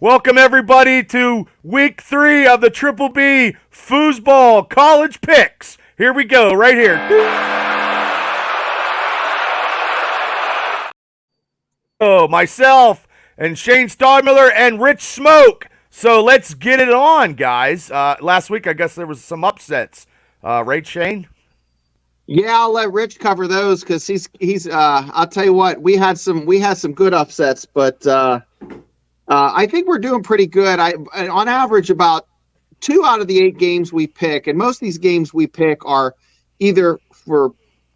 Welcome, everybody, to week 3 of the Triple B FooseBall College Picks. Here we go, right here. Oh, myself and Shane Stodmiller and Rich Smoke. So let's get it on, guys. Last week, I guess there was some upsets. Right, Shane? Yeah, I'll let Rich cover those because he's. I'll tell you what, we had some good upsets, but I think we're doing pretty good. On average, about 2 out of the 8 games we pick, and most of these games we pick are either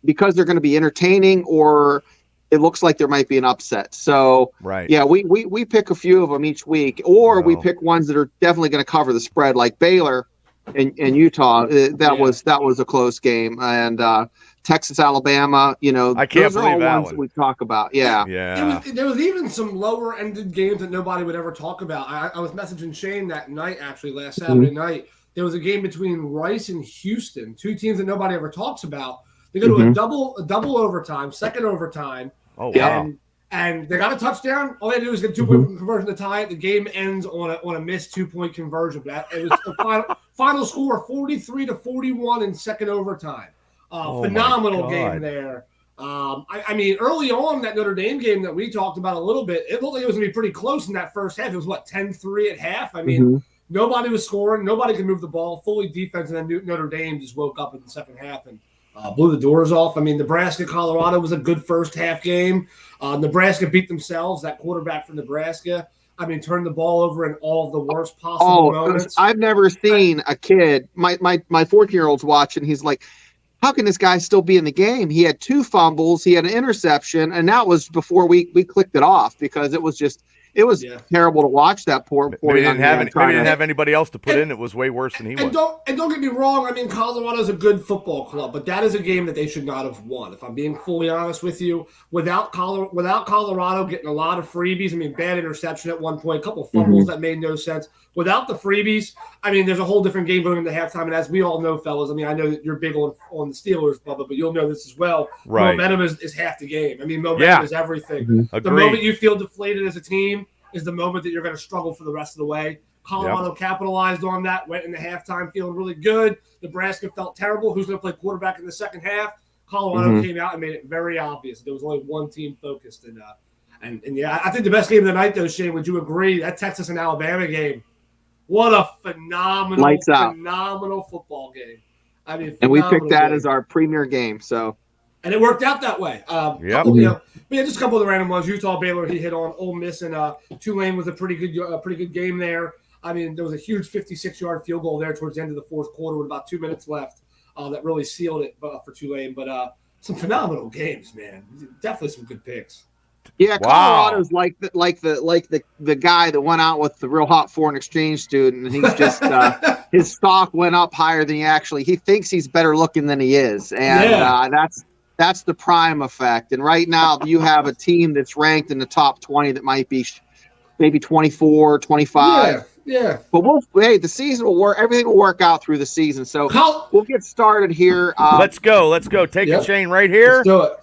because they're going to be entertaining or it looks like there might be an upset. So right. Yeah, we pick a few of them each week, or we pick ones that are definitely going to cover the spread, like Baylor and Utah. That was a close game, and Texas, Alabama. I can't those are all believe that ones one. that we talk about. Yeah. There was even some lower ended games that nobody would ever talk about. I was messaging Shane that night, actually, last Saturday night. There was a game between Rice and Houston, 2 teams that nobody ever talks about. They go to a double overtime, second overtime. Oh, wow. And they got a touchdown. All they do is get a 2-point conversion to tie it. The game ends on a missed 2-point conversion. It was the final score 43-41 in second overtime. Phenomenal game there. I mean, early on that Notre Dame game that we talked about a little bit, it looked like it was going to be pretty close in that first half. It was 10-3 at half. I mean, nobody was scoring, nobody could move the ball, fully defense, and then Notre Dame just woke up in the second half and blew the doors off. I mean, Nebraska-Colorado was a good first half game. Nebraska beat themselves. That quarterback from Nebraska, I mean, turned the ball over in all of the worst possible moments. I've never seen a kid. My 14-year-old's watching. He's like, how can this guy still be in the game? He had 2 fumbles. He had an interception, and that was before we clicked it off because it was terrible to watch that poor Maybe didn't have anybody else to put in. It was way worse than he was. Don't get me wrong. I mean, Colorado's a good football club, but that is a game that they should not have won. If I'm being fully honest with you, without Colorado getting a lot of freebies. I mean, bad interception at one point, a couple of fumbles that made no sense. Without the freebies, I mean, there's a whole different game going into halftime. And as we all know, fellas, I mean, I know that you're big on the Steelers, Bubba, but you'll know this as well. Right. Momentum is half the game. I mean, momentum is everything. The moment you feel deflated as a team is the moment that you're going to struggle for the rest of the way. Colorado capitalized on that, went into halftime feeling really good. Nebraska felt terrible. Who's going to play quarterback in the second half? Colorado came out and made it very obvious. There was only one team focused. And yeah, I think the best game of the night, though, Shane, would you agree? That Texas and Alabama game. What a phenomenal football game. I mean, and we picked that as our premier game. So, and it worked out that way. But just a couple of the random ones. Utah, Baylor, he hit on. Ole Miss and Tulane was a pretty good game there. I mean, there was a huge 56-yard field goal there towards the end of the fourth quarter with about 2 minutes left that really sealed it for Tulane. But some phenomenal games, man. Definitely some good picks. Yeah, Colorado's like the guy that went out with the real hot foreign exchange student, and he's just his stock went up higher than he thinks he's better looking than he is, and that's the prime effect. And right now, you have a team that's ranked in the top 20 that might be maybe 24, 25. Yeah. But the season will work. Everything will work out through the season. So we'll get started here. Let's go. Take it, Shane, right here. Let's do it.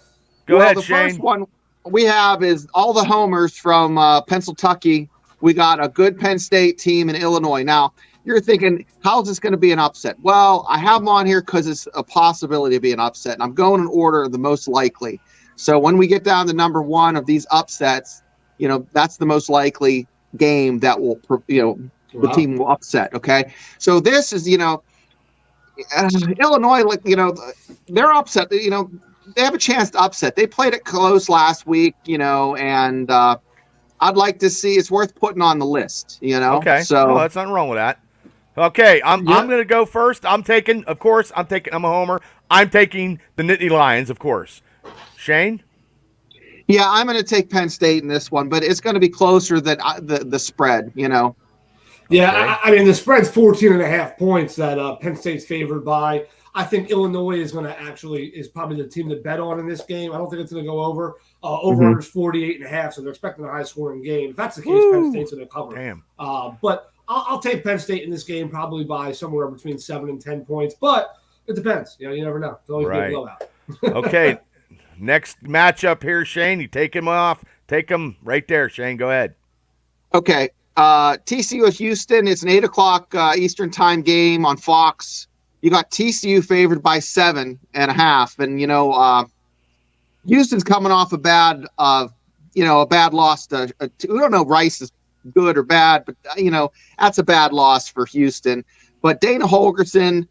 Go ahead, the Shane. First one we have is all the homers from Pennsylvania. We got a good Penn State team in Illinois. Now, you're thinking, how's this going to be an upset? Well, I have them on here because it's a possibility to be an upset. And I'm going in order of the most likely. So when we get down to number 1 of these upsets, that's the most likely game that will, the team will upset. Okay. So this is, Illinois, they're upset, they have a chance to upset. They played it close last week, and I'd like to see. It's worth putting on the list, Okay. So that's nothing wrong with that. Okay, I'm going to go first. I'm a homer. I'm taking the Nittany Lions, of course. Shane? Yeah, I'm going to take Penn State in this one, but it's going to be closer than the spread, Yeah, Okay. I mean, the spread's 14.5 points that Penn State's favored by. I think Illinois is probably the team to bet on in this game. I don't think it's going to go over. Over-under is 48.5, so they're expecting a high-scoring game. If that's the case, Penn State's going to cover. Damn. But I'll take Penn State in this game probably by somewhere between 7 and 10 points. But it depends. You never know. It's always a blowout. Okay. Next matchup here, Shane. You take him off. Take him right there, Shane. Go ahead. Okay. TCU at Houston. It's an 8 o'clock Eastern time game on Fox. You got TCU favored by 7.5, and Houston's coming off a bad loss to. We don't know Rice is good or bad, but that's a bad loss for Houston. But Dana Holgorsen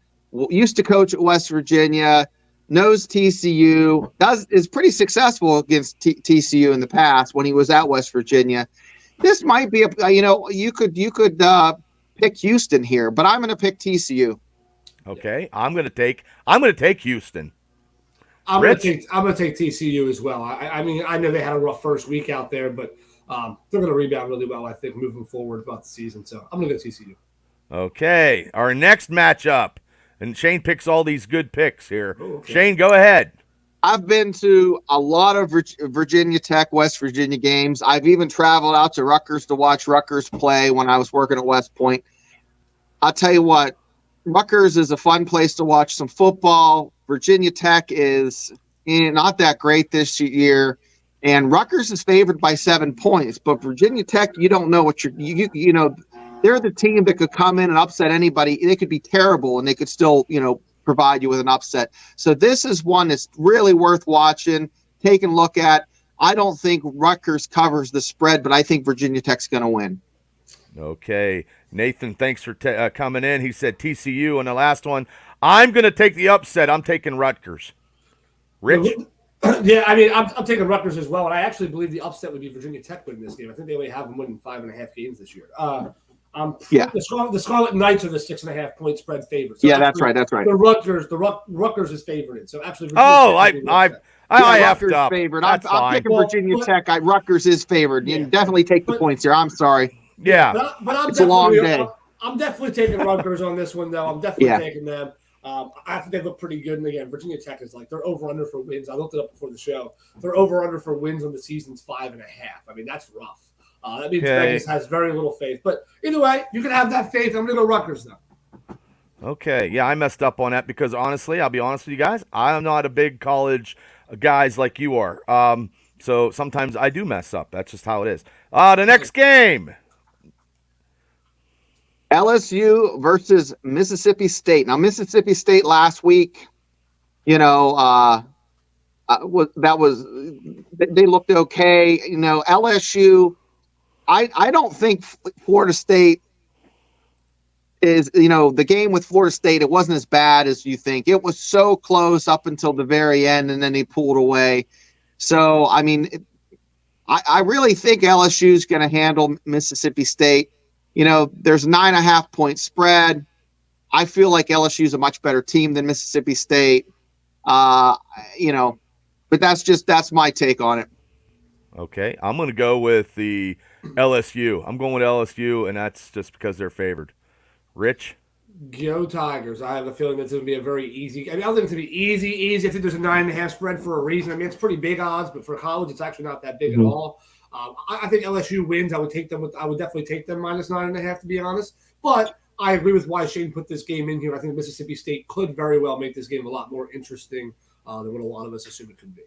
used to coach at West Virginia, knows TCU, is pretty successful against TCU in the past when he was at West Virginia. This might be you could pick Houston here, but I'm going to pick TCU. Okay, I'm going to take Houston. I'm going to take TCU as well. I mean, I know they had a rough first week out there, but they're going to rebound really well, I think, moving forward about the season. So I'm going to go TCU. Okay, our next matchup, and Shane picks all these good picks here. Oh, okay. Shane, go ahead. I've been to a lot of Virginia Tech, West Virginia games. I've even traveled out to Rutgers to watch Rutgers play when I was working at West Point. I'll tell you what, Rutgers is a fun place to watch some football. Virginia Tech is not that great this year, and Rutgers is favored by 7 points. But Virginia Tech, you don't know what they're the team that could come in and upset anybody. They could be terrible, and they could still, provide you with an upset. So this is one that's really worth watching, taking a look at. I don't think Rutgers covers the spread, but I think Virginia Tech's going to win. Okay. Nathan, thanks for coming in. He said TCU on the last one. I'm going to take the upset. I'm taking Rutgers. Rich? Yeah, I mean, I'm taking Rutgers as well, and I actually believe the upset would be Virginia Tech winning this game. I think they only have them winning 5.5 games this year. The Scarlet Knights are the 6.5 point spread favorite. So that's right. The Rutgers is favored. So actually, I effed up. Favored. I'm picking Virginia Tech. Rutgers is favored. You definitely take the points here. I'm sorry. Yeah, but it's a long day. I'm definitely taking Rutgers on this one, though. I'm definitely taking them. I think they look pretty good. And again, Virginia Tech is they're over under for wins. I looked it up before the show. They're over under for wins on the season's 5.5. I mean, that's rough. That means Vegas has very little faith. But either way, you can have that faith. I'm going to go Rutgers, though. Okay. Yeah, I messed up on that because, honestly, I'll be honest with you guys, I'm not a big college guys like you are. So sometimes I do mess up. That's just how it is. The next game. LSU versus Mississippi State. Now, Mississippi State last week, they looked okay. LSU, I don't think Florida State is, the game with Florida State, it wasn't as bad as you think. It was so close up until the very end, and then they pulled away. So, I mean, I really think LSU is going to handle Mississippi State. There's a 9.5 point spread. I feel like LSU is a much better team than Mississippi State. But that's my take on it. Okay, I'm going to go with the LSU. I'm going with LSU, and that's just because they're favored. Rich? Go Tigers. I have a feeling that's going to be a very easy. I mean, I don't think it's going to be easy. I think there's a 9.5 spread for a reason. I mean, it's pretty big odds, but for college, it's actually not that big at all. I think LSU wins. I would definitely take them minus 9.5, to be honest. But I agree with why Shane put this game in here. I think Mississippi State could very well make this game a lot more interesting than what a lot of us assume it could be.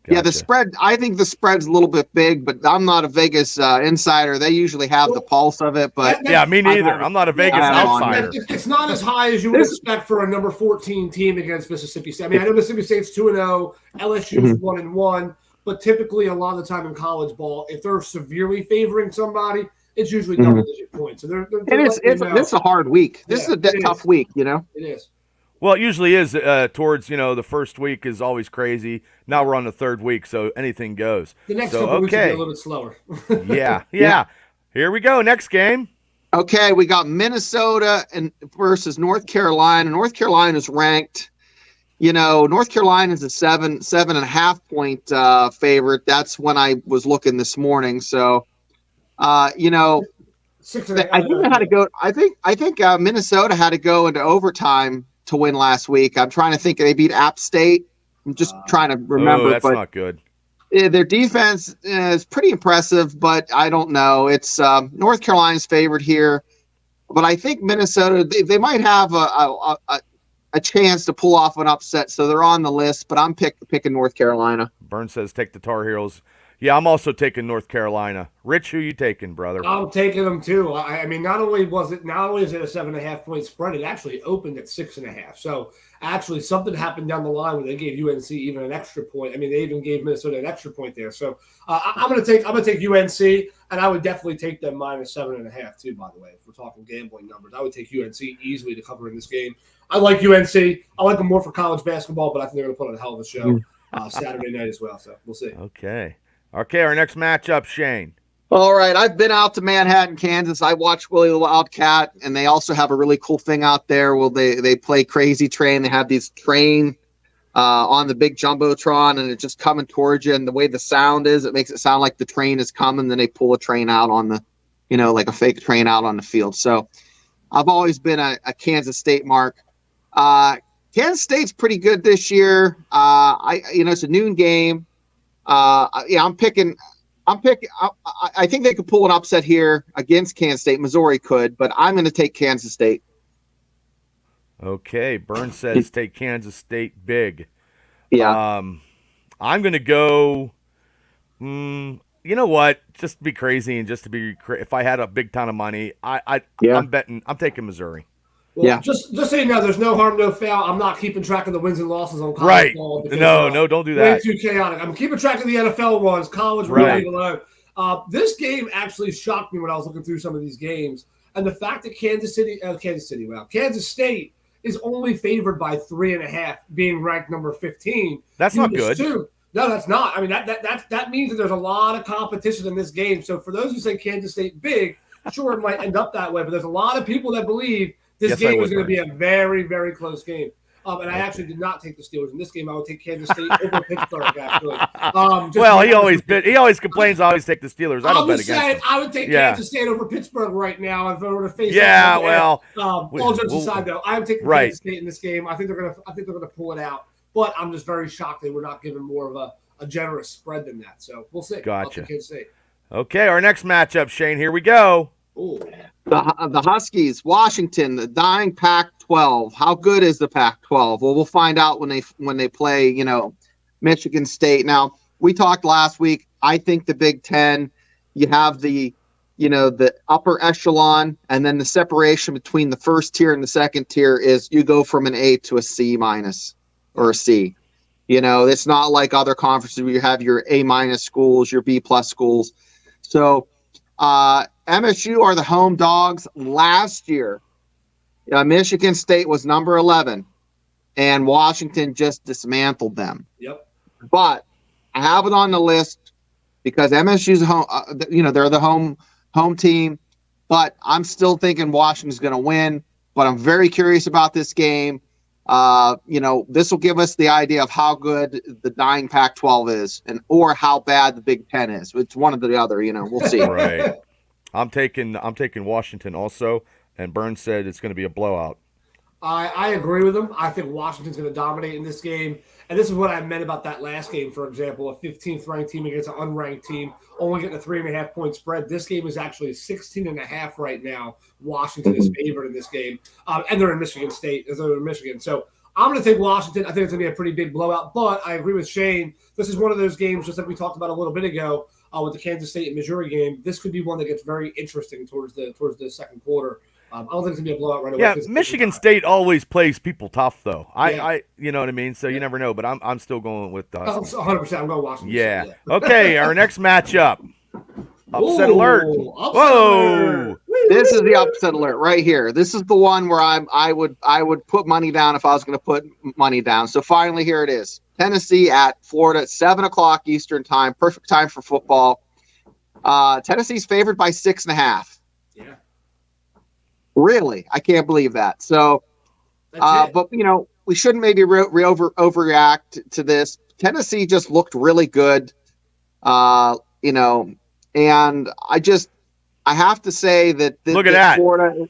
Gotcha. Yeah, the spread. I think the spread's a little bit big, but I'm not a Vegas insider. They usually have the pulse of it, but yeah, me neither. I'm not a Vegas outsider. It's not as high as you would expect for a number 14 team against Mississippi State. I mean, I know Mississippi State's 2-0, LSU's 1-1, but typically a lot of the time in college ball, if they're severely favoring somebody, it's usually double-digit points. So it's a hard week. This is a tough week, It is. Well, it usually is towards, the first week is always crazy. Now we're on the third week, so anything goes. The next couple weeks will be a little bit slower. Yeah. Here we go. Next game. Okay, we got Minnesota versus North Carolina. North Carolina is ranked. North Carolina is a 7.5 point favorite. That's when I was looking this morning. So, I think they had to go. I think Minnesota had to go into overtime to win last week. I'm trying to think. They beat App State. I'm just trying to remember. That's not good. Their defense is pretty impressive, but I don't know. It's North Carolina's favorite here, but I think Minnesota they might have a chance to pull off an upset, so they're on the list. But I'm picking North Carolina. Burns says take the Tar Heels. Yeah, I'm also taking North Carolina. Rich, who you taking, brother? I'm taking them too. I mean, not only is it a 7.5 point spread, it actually opened at 6.5. So actually, something happened down the line where they gave UNC even an extra point. I mean, they even gave Minnesota an extra point there. So I'm gonna take UNC, and I would definitely take them minus 7.5 too. By the way, if we're talking gambling numbers, I would take UNC easily to cover in this game. I like UNC. I like them more for college basketball, but I think they're gonna put on a hell of a show Saturday night as well. So we'll see. Okay, our next matchup, Shane. All right, I've been out to Manhattan, Kansas. I watched Willie the Wildcat, and they also have a really cool thing out there where they play Crazy Train. They have these train on the big jumbotron, and it's just coming towards you. And the way the sound is, it makes it sound like the train is coming. Then they pull a train out on the, like a fake train out on the field. So I've always been a Kansas State mark. Kansas State's pretty good this year. It's a noon game. I'm picking. I think they could pull an upset here against Kansas State. Missouri could, but I'm going to take Kansas State. Okay, Burns says take Kansas State big. Yeah. I'm going to go. You know what? Just to be crazy and just to be, if I had a big ton of money, I'm betting. I'm taking Missouri. Well, yeah. Just so you know, there's no harm, no foul. I'm not keeping track of the wins and losses on college ball. Because, no, don't do that. Way too chaotic. I'm keeping track of the NFL ones. College, really alone. This game actually shocked me when I was looking through some of these games, and the fact that Kansas State is only favored by 3.5, being ranked number 15. That's not good. No, that's not. I mean, that means that there's a lot of competition in this game. So for those who say Kansas State big, sure, it might end up that way, but there's a lot of people that believe this game is going to be a very, very close game. And I actually did not take the Steelers in this game. I would take Kansas State over Pittsburgh, actually. He always complains I always take the Steelers. I don't bet against him. I would take Kansas State over Pittsburgh right now if I were to face all jokes aside, though, I would take Kansas State in this game. I think they're gonna pull it out. But I'm just very shocked they were not given more of a generous spread than that. So we'll see. Gotcha. Kansas State. Okay, our next matchup, Shane. Here we go. Ooh. The Huskies, Washington, the dying Pac-12. How good is the Pac-12? Well, we'll find out when they play, Michigan State. Now, we talked last week. I think the Big Ten, you have the upper echelon, and then the separation between the first tier and the second tier is you go from an A to a C minus or a C. It's not like other conferences where you have your A minus schools, your B plus schools. So, MSU are the home dogs. Last year, Michigan State was number 11, and Washington just dismantled them. Yep. But I have it on the list because MSU's home. They're the home team, but I'm still thinking Washington's going to win. But I'm very curious about this game. This will give us the idea of how good the dying Pac-12 is, or how bad the Big Ten is. It's one or the other. We'll see. Right. I'm taking Washington also, and Burns said it's going to be a blowout. I agree with him. I think Washington's going to dominate in this game. And this is what I meant about that last game, for example, a 15th ranked team against an unranked team, only getting a 3.5 point spread. This game is actually 16.5 right now. Washington is favored in this game. And they're in Michigan State. They're in Michigan. So I'm going to take Washington. I think it's going to be a pretty big blowout. But I agree with Shane. This is one of those games, just like we talked about a little bit ago, with the Kansas State and Missouri game. This could be one that gets very interesting towards the second quarter. I don't think it's going to be a blowout right away. Yeah, Michigan State always plays people tough, though. I you know what I mean? So you never know, but I'm still going with the Huskies. 100%. I'm going Washington. Yeah. Okay, our next matchup. Upset alert. Upset Whoa. alert. This is the upset alert right here. This is the one where I would put money down if I was going to put money down. So finally, here it is. Tennessee at Florida, 7:00 Eastern time. Perfect time for football. Tennessee's favored by 6.5. Yeah. Really? I can't believe that. So, but we shouldn't maybe overreact to this. Tennessee just looked really good. And I have to say that look at that. Florida,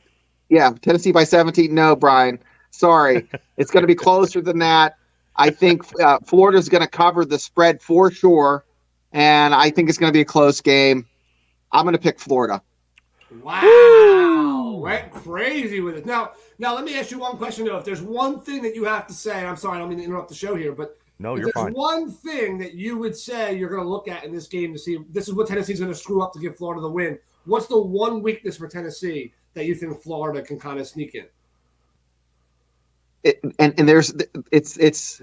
Tennessee by 17. No, Brian, sorry. It's going to be closer than that. I think Florida's going to cover the spread for sure, and I think it's going to be a close game. I'm going to pick Florida. Wow. Went crazy with it. Now let me ask you one question, though. If there's one thing that you have to say, and I'm sorry, I don't mean to interrupt the show here, but No, If you're there's fine. one thing that you would say you're going to look at in this game to see this is what Tennessee's going to screw up to give Florida the win, what's the one weakness for Tennessee that you think Florida can kind of sneak in? And there's it's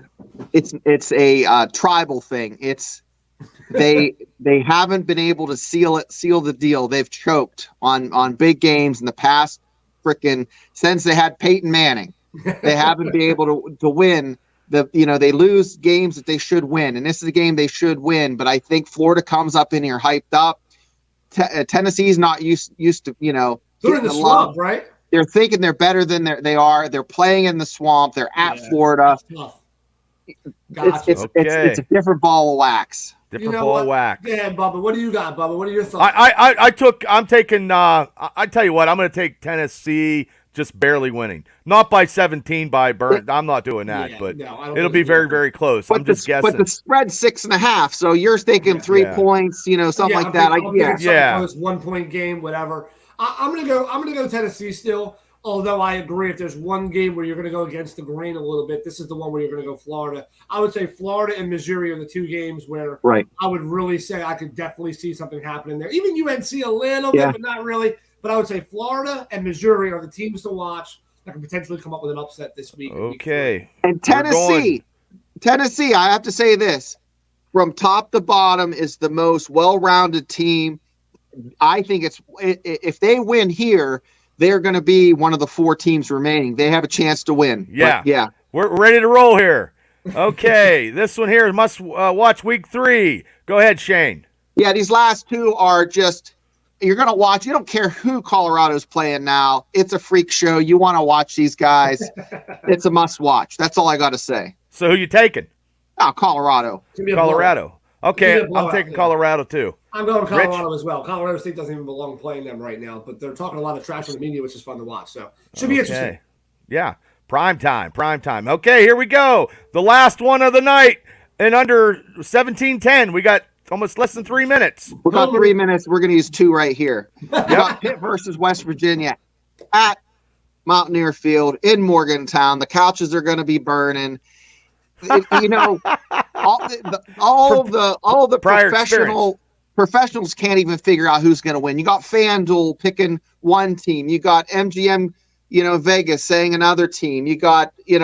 a tribal thing. It's they haven't been able to seal the deal. They've choked on big games in the past. Freaking since they had Peyton Manning, they haven't been able to win. They lose games that they should win, and this is a game they should win. But I think Florida comes up in here hyped up. Tennessee's not used to They're in the swamp, right? They're thinking they're better than they are. They're playing in the swamp. They're at Florida. Tough. Gotcha. It's a different ball of wax. Different ball of wax. Yeah, Bubba. What do you got, Bubba? What are your thoughts? I'm taking. I tell you what, I'm going to take Tennessee just barely winning, not by 17 by Burns. I'm not doing that, but it'll be very, very close. I'm just guessing. But the spread's 6.5, so you're thinking 3 points, something like that. Close 1 point game, whatever. I'm gonna go Tennessee still. Although I agree, if there's one game where you're going to go against the grain a little bit, this is the one where you're going to go Florida. I would say Florida and Missouri are the two games where I would really say I could definitely see something happening there. Even UNC a little bit, but not really. But I would say Florida and Missouri are the teams to watch that can potentially come up with an upset this week. Okay. And Tennessee, I have to say this. From top to bottom is the most well-rounded team. I think if they win here, they're going to be one of the 4 teams remaining. They have a chance to win. Yeah. We're ready to roll here. Okay. This one here must watch week 3. Go ahead, Shane. Yeah, these last 2 are just you're going to watch. You don't care who Colorado's playing now. It's a freak show. You want to watch these guys. It's a must watch. That's all I got to say. So who you taking? Oh, Colorado. Colorado. Okay, I'm taking Colorado too. I'm going Colorado as well. Colorado State doesn't even belong playing them right now, but they're talking a lot of trash in the media, which is fun to watch. So should be interesting. Yeah, prime time. Okay, here we go. The last one of the night in under 17:10. We got almost less than 3 minutes. We got 3 minutes. We're going to use 2 right here. We got Pitt versus West Virginia at Mountaineer Field in Morgantown. The couches are going to be burning. All the professionals can't even figure out who's going to win. You got FanDuel picking one team. You got MGM, Vegas saying another team. You got, it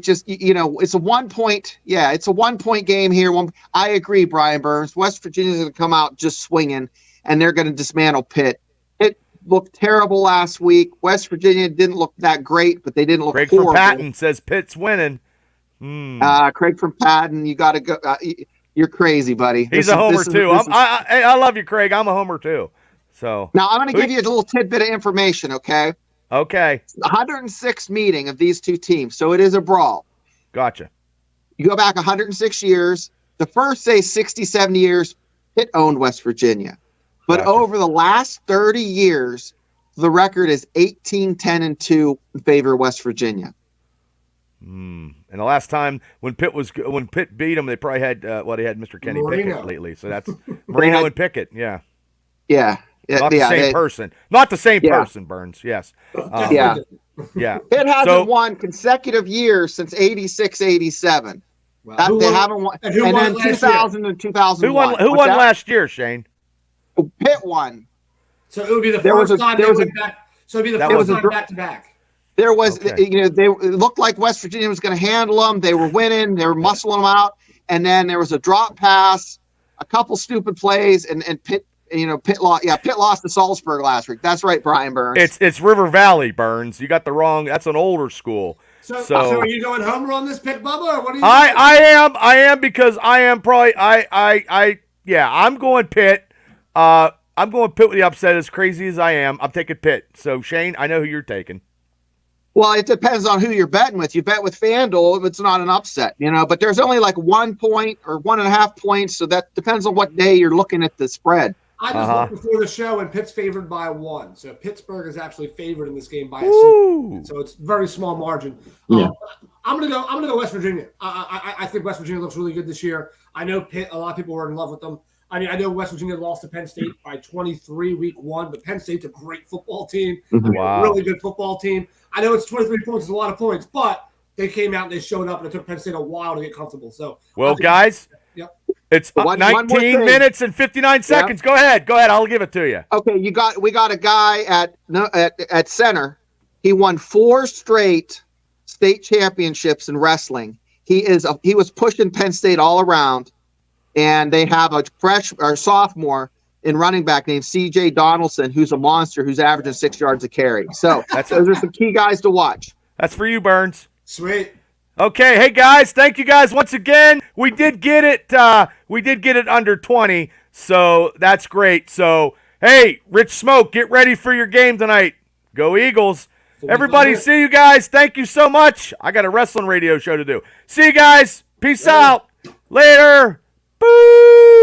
just, it's a 1 point. Yeah, it's a 1 point game here. I agree, Brian Burns. West Virginia's going to come out just swinging, and they're going to dismantle Pitt. It looked terrible last week. West Virginia didn't look that great, but they didn't look Craig horrible. from Patton says Pitt's winning. Craig from Patton, you got to go. You're crazy, buddy. He's a homer too. I love you, Craig. I'm a homer too. So now I'm going to give you a little tidbit of information. Okay. It's the 106th meeting of these two teams, so it is a brawl. Gotcha. You go back 106 years. The first, say, 60, 70 years, Pitt owned West Virginia. But over the last 30 years, the record is 18-10-2 in favor of West Virginia. And the last time when Pitt beat them, they probably had they had Mr. Kenny Pickett lately. So that's Marino and Pickett. Yeah. Not the same person. Not the same person, Burns. Yes. Yeah. Pitt hasn't won consecutive years since 86, 87. Wow. They haven't won. And then 2000 and 2001. Who won last year, Shane? Pitt won. So it would be the first time they went back. So it'd be the first time back to back. There was, it looked like West Virginia was going to handle them. They were winning. They were muscling them out. And then there was a drop pass, a couple stupid plays, and Pitt, Pitt lost. Yeah, Pitt lost to Salzburg last week. That's right, Brian Burns. It's River Valley, Burns. You got the wrong. That's an older school. So are you going homer on this pick, Bubba, or what are you? I am because I am probably I'm going Pitt. I'm going Pitt with the upset. As crazy as I am, I'm taking Pitt. So Shane, I know who you're taking. Well, it depends on who you're betting with. You bet with FanDuel, it's not an upset, but there's only like 1 point or 1.5 points. So that depends on what day you're looking at the spread. I just looked before the show, and Pitt's favored by 1. So Pittsburgh is actually favored in this game by a single. So it's very small margin. Yeah. I'm gonna go West Virginia. I think West Virginia looks really good this year. I know Pitt. A lot of people were in love with them. I mean, I know West Virginia lost to Penn State by 23 week 1, but Penn State's a great football team. A really good football team. I know it's 23 points is a lot of points, but they came out and they showed up, and it took Penn State a while to get comfortable. So, well, guys, yep. It's One more 19 thing. minutes and 59 seconds. Go ahead. I'll give it to you. Okay, we got a guy at center. He won 4 straight state championships in wrestling. He was pushing Penn State all around, and they have a sophomore in running back named C.J. Donaldson, who's a monster, who's averaging 6 yards a carry. So those are some key guys to watch. That's for you, Burns. Sweet. Okay, hey guys, thank you guys once again. We did get it. We did get it under 20, so that's great. So hey, Rich Smoke, get ready for your game tonight. Go Eagles! Everybody, see you guys. Thank you so much. I got a wrestling radio show to do. See you guys. Peace out. Later. Boo.